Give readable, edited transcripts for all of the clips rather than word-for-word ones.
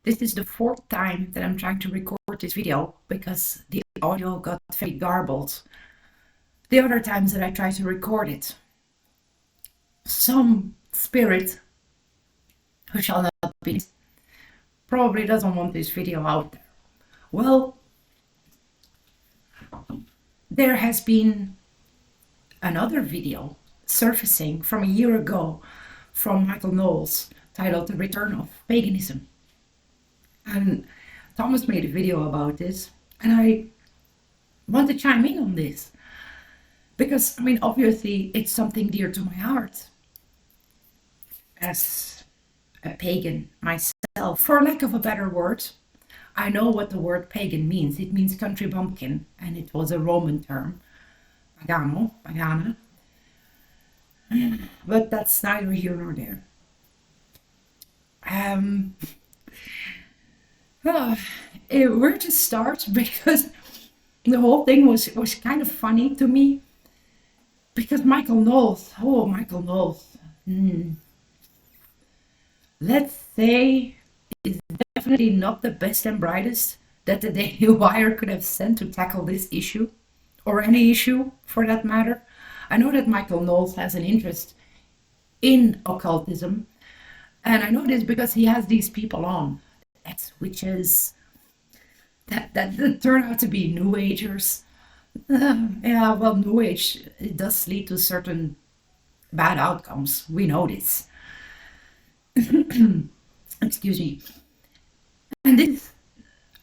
This is the fourth time that I'm trying to record this video because the audio got very garbled. The other times that I tried to record it, some spirit, who shall not be, probably doesn't want this video out there. Well, there has been another video surfacing from a year ago from Michael Nolles titled The Return of Paganism. And Thomas made a video about this, and I want to chime in on this because, obviously it's something dear to my heart as a pagan myself. For lack of a better word, I know what the word pagan means. It means country bumpkin, and it was a Roman term, pagana. But that's neither here nor there. Where to start? Because the whole thing was kind of funny to me. Because Michael Nolles, let's say, is definitely not the best and brightest that the Daily Wire could have sent to tackle this issue, or any issue for that matter. I know that Michael Nolles has an interest in occultism, and I know this because he has these people on, ex-witches, that turn out to be New Agers. New Age, it does lead to certain bad outcomes. We know this. Excuse me. And this,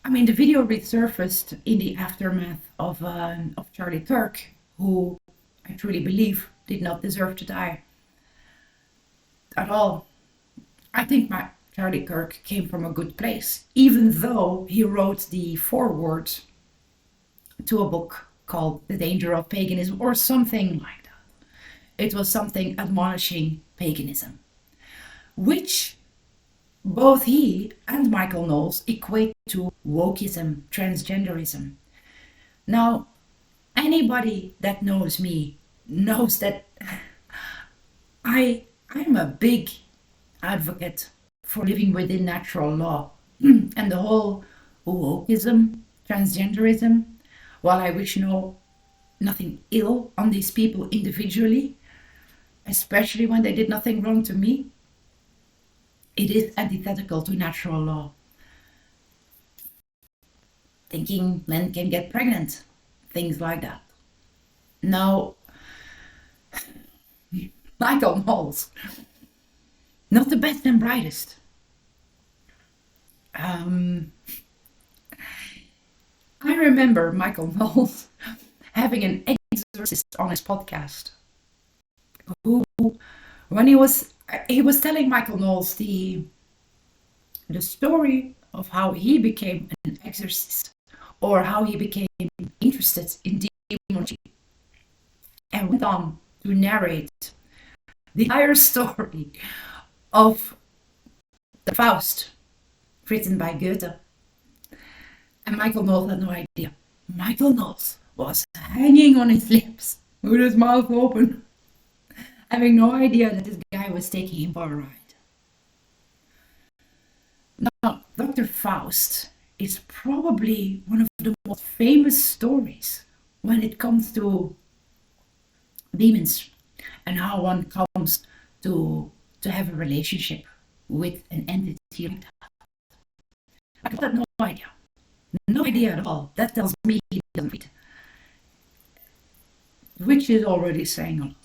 the video resurfaced in the aftermath of Charlie Kirk, who I truly believe did not deserve to die at all. I think Charlie Kirk came from a good place, even though he wrote the foreword to a book called The Danger of Paganism, or something like that. It was something admonishing paganism, which both he and Michael Nolles equate to wokeism, transgenderism. Now, anybody that knows me knows that I'm a big advocate for living within natural law. And the whole wokeism, transgenderism, while I wish nothing ill on these people individually, especially when they did nothing wrong to me, it is antithetical to natural law. Thinking men can get pregnant, things like that. Now, Michael Nolles, not the best and brightest. I remember Michael Nolles having an exorcist on his podcast, who, when he was telling Michael Nolles the story of how he became an exorcist, or how he became interested in demonology, and went on to narrate the entire story of the Faust, written by Goethe. And Michael Nolles had no idea. Michael Nolles was hanging on his lips with his mouth open, having no idea that this guy was taking him for a ride. Now, Dr. Faust is probably one of the most famous stories when it comes to demons and how one comes to have a relationship with an entity like that. I had no idea. No idea at all. That tells me he doesn't read. Which is already saying a lot.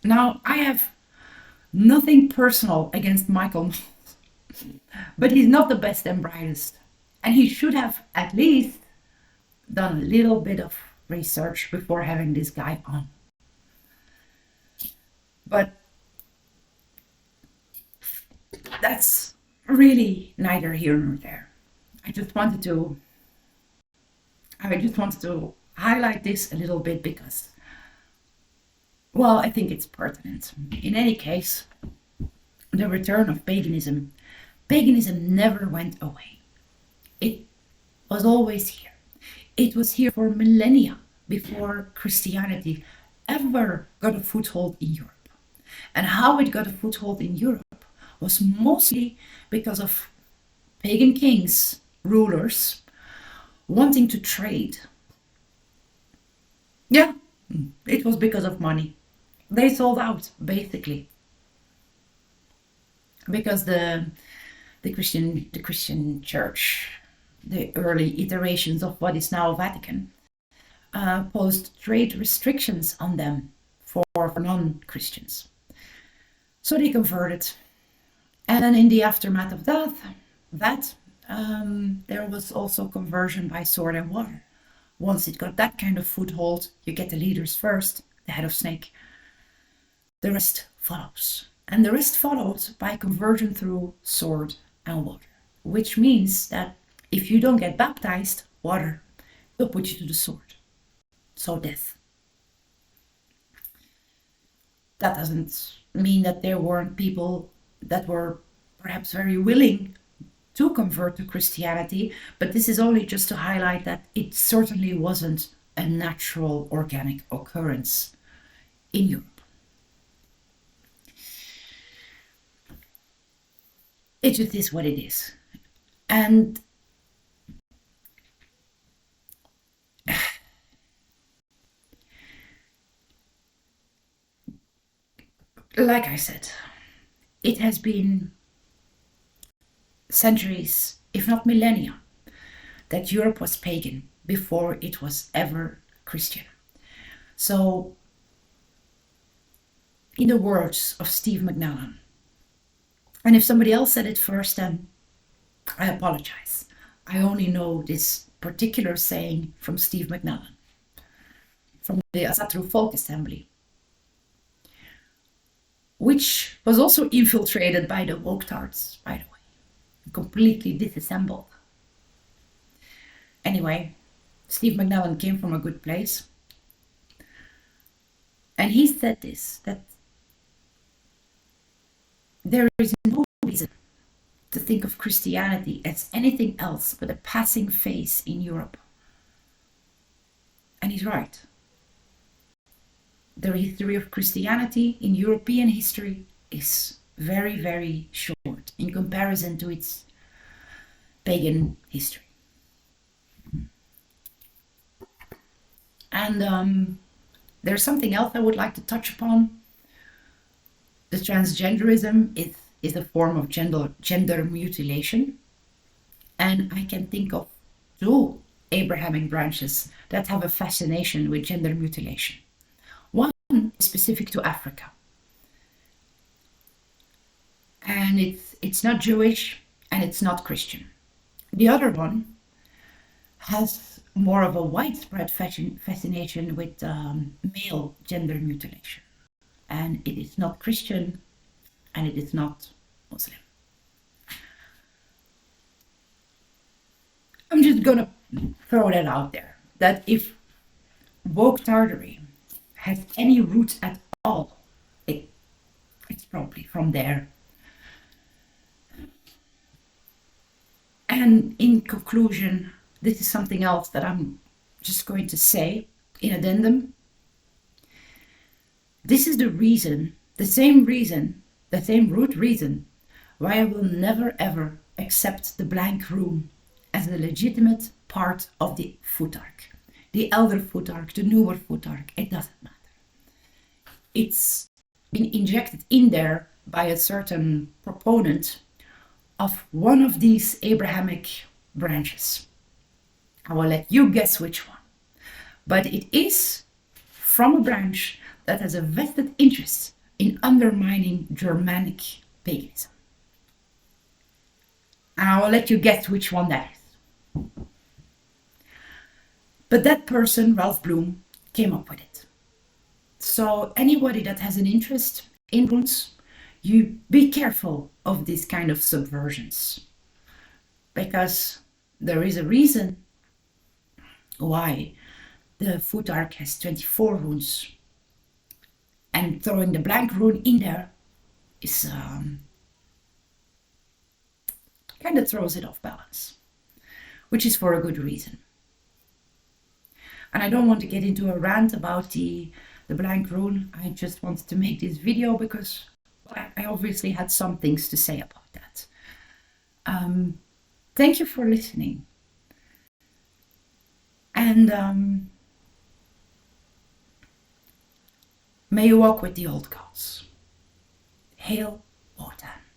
Now, I have nothing personal against Michael Nolles, but he's not the best and brightest. And he should have at least done a little bit of research before having this guy on. But that's really neither here nor there. I just wanted to highlight this a little bit because, well, I think it's pertinent. In any case, the return of paganism. Paganism never went away. It was always here. It was here for millennia before Christianity ever got a foothold in Europe. And how it got a foothold in Europe was mostly because of pagan kings, rulers, wanting to trade. Yeah, it was because of money. They sold out, basically, because the Christian Church, the early iterations of what is now Vatican, posed trade restrictions on them for non-Christians. So they converted. And then in the aftermath of that, there was also conversion by sword and water. Once it got that kind of foothold, you get the leaders first, the head of snake. The rest follows. And the rest followed by conversion through sword and water, which means that if you don't get baptized, water will put you to the sword. So death. That doesn't mean that there weren't people that were perhaps very willing to convert to Christianity, but this is only just to highlight that it certainly wasn't a natural organic occurrence in Europe. It just is what it is. And like I said, it has been centuries, if not millennia, that Europe was pagan before it was ever Christian. So, in the words of Steve McNallen, and if somebody else said it first, then I apologize. I only know this particular saying from Steve McNallen, from the Asatru Folk Assembly, which was also infiltrated by the woke-tards, by the way, completely disassembled. Anyway, Steve McNallen came from a good place. And he said this, that there is no reason to think of Christianity as anything else but a passing phase in Europe. And he's right. The history of Christianity in European history is very, very short in comparison to its pagan history. And there's something else I would like to touch upon. The transgenderism is a form of gender mutilation. And I can think of two Abrahamic branches that have a fascination with gender mutilation. One is specific to Africa. And it's not Jewish and it's not Christian. The other one has more of a widespread fascination with male gender mutilation. And it is not Christian and it is not Muslim. I'm just gonna throw that out there, that if woke tartary has any roots at all, it's probably from there. And in conclusion, this is something else that I'm just going to say in addendum. This is the reason, the same root reason, why I will never ever accept the blank Rune as a legitimate part of the Futhark. The elder Futhark, the newer Futhark, it doesn't matter. It's been injected in there by a certain proponent of one of these Abrahamic branches. I will let you guess which one. But it is from a branch that has a vested interest in undermining Germanic paganism. And I will let you guess which one that is. But that person, Ralph Bloom, came up with it. So anybody that has an interest in runes, you be careful of this kind of subversions. Because there is a reason why the Futhark has 24 runes. And throwing the blank rune in there is kind of throws it off balance, which is for a good reason. And I don't want to get into a rant about the blank rune. I just wanted to make this video because I obviously had some things to say about that. thank you for listening. And may you walk with the old gods. Hail, Wotan.